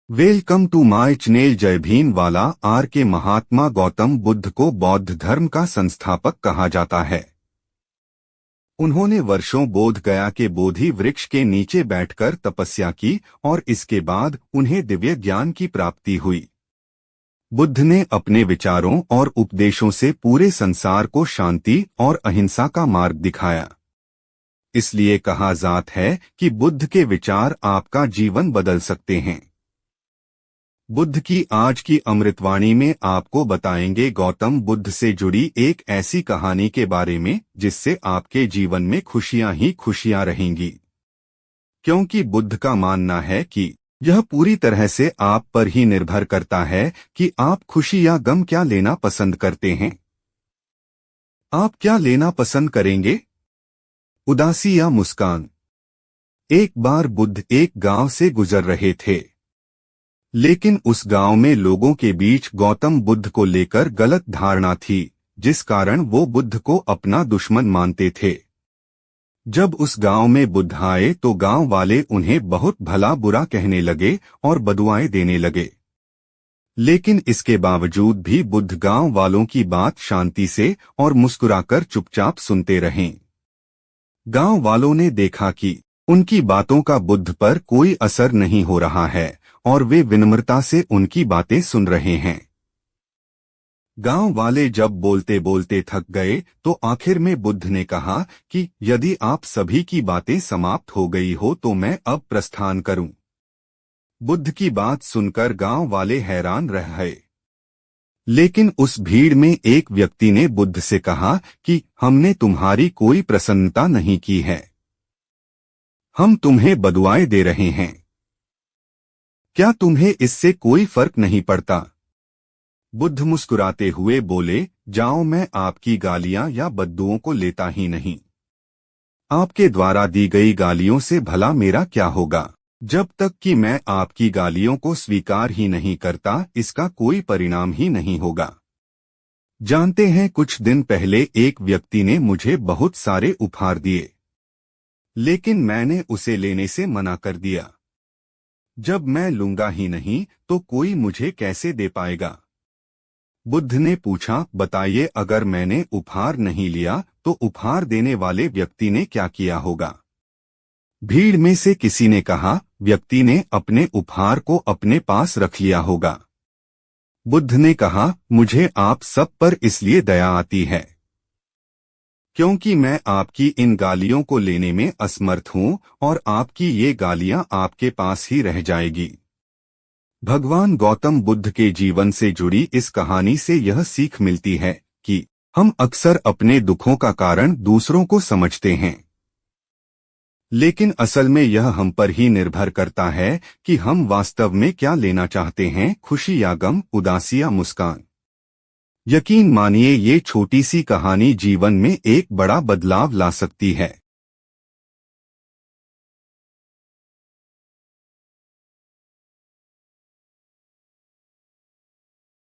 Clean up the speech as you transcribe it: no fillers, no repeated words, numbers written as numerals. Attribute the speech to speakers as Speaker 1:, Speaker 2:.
Speaker 1: Welcome to my channel. जय भीम वाला are के महात्मा गौतम बुद्ध को बौद्ध धर्म का संस्थापक कहा जाता है। उन्होंने वर्षों बोध गया के बोधि वृक्ष के नीचे बैठकर तपस्या की और इसके बाद उन्हें दिव्य ज्ञान की प्राप्ति हुई। बुद्ध ने अपने विचारों और उपदेशों से पूरे संसार को शांति और अहिंसा का मार्ग दिखाया। इसलिए कहा जाता है कि बुद्ध के विचार आपका जीवन बदल सकते हैं। बुद्ध की आज की अमृतवाणी में आपको बताएंगे गौतम बुद्ध से जुड़ी एक ऐसी कहानी के बारे में जिससे आपके जीवन में खुशियां ही खुशियां रहेंगी, क्योंकि बुद्ध का मानना है कि यह पूरी तरह से आप पर ही निर्भर करता है कि आप खुशी या गम क्या लेना पसंद करते हैं। आप क्या लेना पसंद करेंगे, उदासी या मुस्कान? एक बार बुद्ध एक गांव से गुजर रहे थे, लेकिन उस गांव में लोगों के बीच गौतम बुद्ध को लेकर गलत धारणा थी, जिस कारण वो बुद्ध को अपना दुश्मन मानते थे। जब उस गांव में बुद्ध आए तो गांव वाले उन्हें बहुत भला बुरा कहने लगे और बदुआएं देने लगे, लेकिन इसके बावजूद भी बुद्ध गांव वालों की बात शांति से और मुस्कुराकर चुपचाप सुनते रहे। गांव वालों ने देखा कि उनकी बातों का बुद्ध पर कोई असर नहीं हो रहा है और वे विनम्रता से उनकी बातें सुन रहे हैं। गांव वाले जब बोलते बोलते थक गए तो आखिर में बुद्ध ने कहा कि यदि आप सभी की बातें समाप्त हो गई हो तो मैं अब प्रस्थान करूं। बुद्ध की बात सुनकर गांव वाले हैरान रह गए, लेकिन उस भीड़ में एक व्यक्ति ने बुद्ध से कहा कि हमने तुम्हारी कोई प्रसन्नता नहीं की है, हम तुम्हें बदुआएं दे रहे हैं। क्या तुम्हें इससे कोई फर्क नहीं पड़ता? बुद्ध मुस्कुराते हुए बोले, जाओ, मैं आपकी गालियां या बद्दुओं को लेता ही नहीं। आपके द्वारा दी गई गालियों से भला मेरा क्या होगा? जब तक कि मैं आपकी गालियों को स्वीकार ही नहीं करता, इसका कोई परिणाम ही नहीं होगा। जानते हैं, कुछ दिन पहले एक व्यक्ति ने मुझे बहुत सारे उपहार दिए, लेकिन मैंने उसे लेने से मना कर दिया। जब मैं लूंगा ही नहीं तो कोई मुझे कैसे दे पाएगा? बुद्ध ने पूछा, बताइए, अगर मैंने उपहार नहीं लिया तो उपहार देने वाले व्यक्ति ने क्या किया होगा? भीड़ में से किसी ने कहा, व्यक्ति ने अपने उपहार को अपने पास रख लिया होगा। बुद्ध ने कहा, मुझे आप सब पर इसलिए दया आती है क्योंकि मैं आपकी इन गालियों को लेने में असमर्थ हूं और आपकी ये गालियां आपके पास ही रह जाएगी। भगवान गौतम बुद्ध के जीवन से जुड़ी इस कहानी से यह सीख मिलती है कि हम अक्सर अपने दुखों का कारण दूसरों को समझते हैं, लेकिन असल में यह हम पर ही निर्भर करता है कि हम वास्तव में क्या लेना चाहते हैं, खुशी या गम, उदासी या मुस्कान। यकीन मानिए, ये छोटी सी कहानी जीवन में एक बड़ा बदलाव ला सकती है।